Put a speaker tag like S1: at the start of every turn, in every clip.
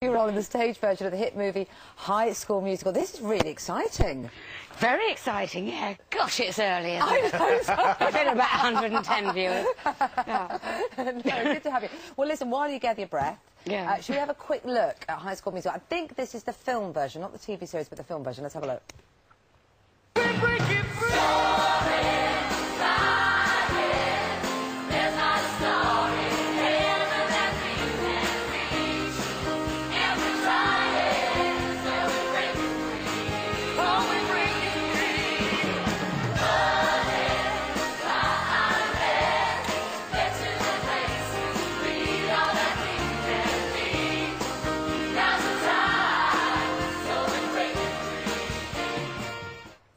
S1: You're on in the stage version of the hit movie High School Musical. This is really exciting.
S2: Very exciting, yeah. Gosh, it's early, isn't
S1: I
S2: it?
S1: know.
S2: It's been about 110 viewers. Yeah.
S1: No, good to have you. Well, listen, while you gather your breath, should we have a quick look at High School Musical? I think this is the film version, not the TV series, but the film version. Let's have a look.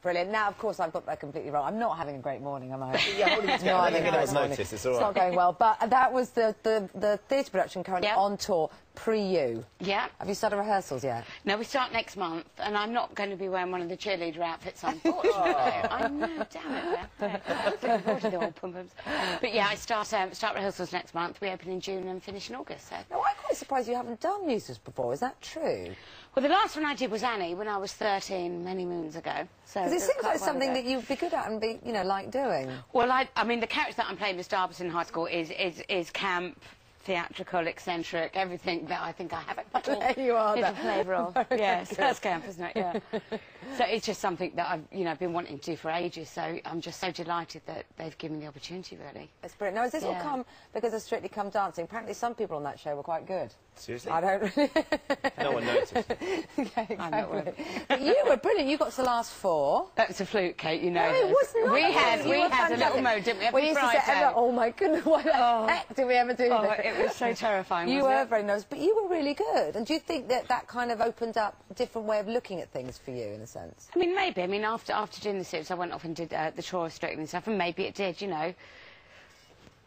S1: Brilliant. Now, of course, I've got that completely wrong. I'm not having a great morning, am I?
S3: Yeah, what did you I think it was noticed. It's all right.
S1: It's not going well. But that was the theatre production currently on tour, pre-you.
S2: Yeah.
S1: Have you started rehearsals yet?
S2: No, we start next month, and I'm not going to be wearing one of the cheerleader outfits, unfortunately. I know, damn it. Looking forward to the old pum-pums. But yeah, I start rehearsals next month. We open in June and finish in August. So.
S1: Now, I'm quite surprised you haven't done musicals before. Is that true?
S2: Well, the last one I did was Annie when I was 13, many moons ago.
S1: Because it seems like something that you'd be good at and be, you know, like doing.
S2: Well, I mean, the character that I'm playing, Miss Darvis in high school, is camp, theatrical, eccentric, everything that I think I haven't.
S1: There you are.
S2: Is a flavour of. Yes, that's camp, isn't it? Yeah. So it's just something that I've, you know, been wanting to do for ages. So I'm just so delighted that they've given me the opportunity, really.
S1: It's brilliant. Now, has this all come because of Strictly Come Dancing? Apparently, some people on that show were quite good.
S3: Seriously?
S1: I don't really.
S3: No one noticed.
S1: Yeah, exactly. But you were brilliant. You got to the last four.
S2: That was a fluke, Kate. You know.
S1: No, it was not.
S2: We had a little mode, didn't we? Every Friday.
S1: Oh my goodness! What the heck did we ever do?
S2: Oh, it was so terrifying.
S1: You were very nervous, but you were really good. And do you think that that kind of opened up a different way of looking at things for you, in a sense?
S2: I mean, maybe. I mean, after tour the series, I went off and did the tour of Strictly and stuff, and maybe it did, you know.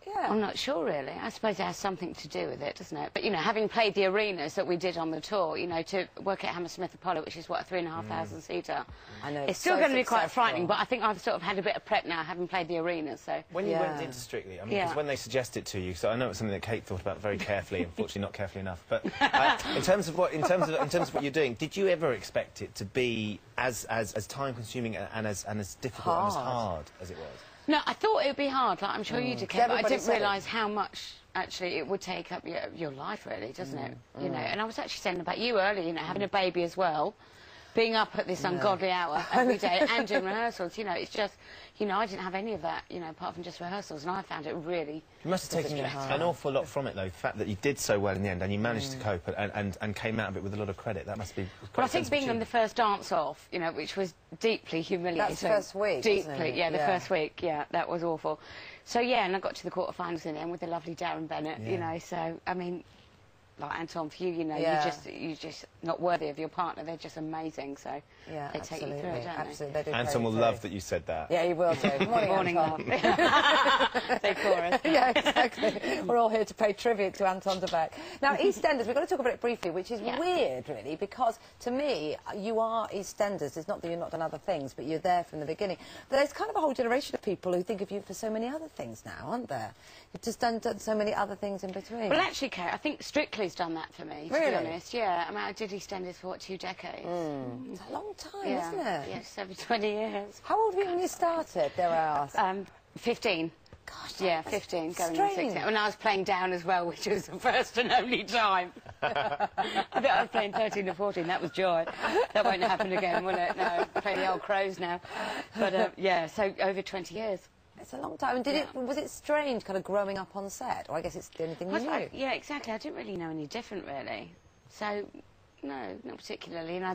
S1: Yeah.
S2: I'm not sure, really. I suppose it has something to do with it, doesn't it? But, you know, having played the arenas that we did on the tour, you know, to work at Hammersmith Apollo, which is, what, a 3,500 seater.
S1: I know.
S2: It's still going to be quite frightening, but I think I've sort of had a bit of prep now, having played the arenas, so...
S3: When you went into Strictly, I mean, because when they suggest it to you, so I know it's something that Kate thought about very carefully, unfortunately not carefully enough, but in terms of what you're doing, did you ever expect it to be as time-consuming and as difficult and as hard as it was?
S2: No, I thought it would be hard, like I'm sure you did, Kate, but I didn't realise how much, actually, it would take up your life, really, doesn't it? You know, and I was actually saying about you earlier, you know, having a baby as well, being up at this ungodly hour every day and doing rehearsals, you know, it's just, you know, I didn't have any of that, you know, apart from just rehearsals, and I found it really...
S3: You must have taken an awful lot from it, though, the fact that you did so well in the end and you managed to cope and came out of it with a lot of credit. That must be quite
S2: Well, I think being on the first dance-off, you know, which was deeply humiliating.
S1: That's first week,
S2: deeply, the first week, that was awful. So, yeah, and I got to the quarterfinals in the end with the lovely Darren Bennett, you know, so, I mean... Like Anton, for you, you know, you're just not worthy of your partner. They're just amazing, so they take you through it, don't
S1: absolutely.
S2: they?
S3: Anton will love that you said that.
S1: Yeah, he will do. Morning, Anton.
S2: They chorus.
S1: Yeah, exactly. We're all here to pay tribute to Anton de Beck. Now, EastEnders, we've got to talk about it briefly, which is weird, really, because to me, you are EastEnders. It's not that you've not done other things, but you're there from the beginning. But there's kind of a whole generation of people who think of you for so many other things now, aren't there? You've just done so many other things in between.
S2: Well, actually, Kate, I think Strictly's done that for me, to be honest. Yeah, I mean, I did EastEnders for, what, 2 decades?
S1: It's a long time, isn't it?
S2: Yes, over 20 years.
S1: How old were you when you started, dare I ask?
S2: 15.
S1: Gosh,
S2: yeah, 15, going on 16. When I was playing down as well, which was the first and only time. I think I was playing 13 or 14, that was joy. That won't happen again, will it? No, I play the old crows now. But, yeah, so over 20 years.
S1: It's a long time. And was it strange, kind of growing up on set? Or I guess it's the only thing you knew.
S2: Yeah, exactly. I didn't really know any different, really. So, no, not particularly. And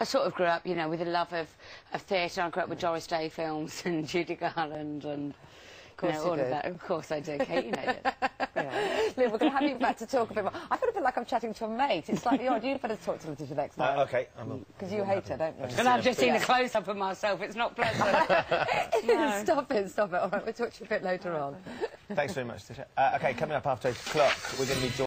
S2: I sort of grew up, you know, with a love of theatre. I grew up with Doris Day films and Judy Garland and... all of that. Of course I do, Kate, you know that.
S1: Look, we're going to have you back to talk a bit more. I feel a bit like I'm chatting to a mate. It's slightly odd. You better talk to Letitia next time.
S3: OK, I will.
S1: Because you hate her, don't you?
S2: And I've just seen a close-up of myself. It's not pleasant.
S1: No. Stop it. All right, we'll talk to you a bit later on.
S3: Thanks very much, Letitia. OK, coming up after 8 o'clock, we're going to be joined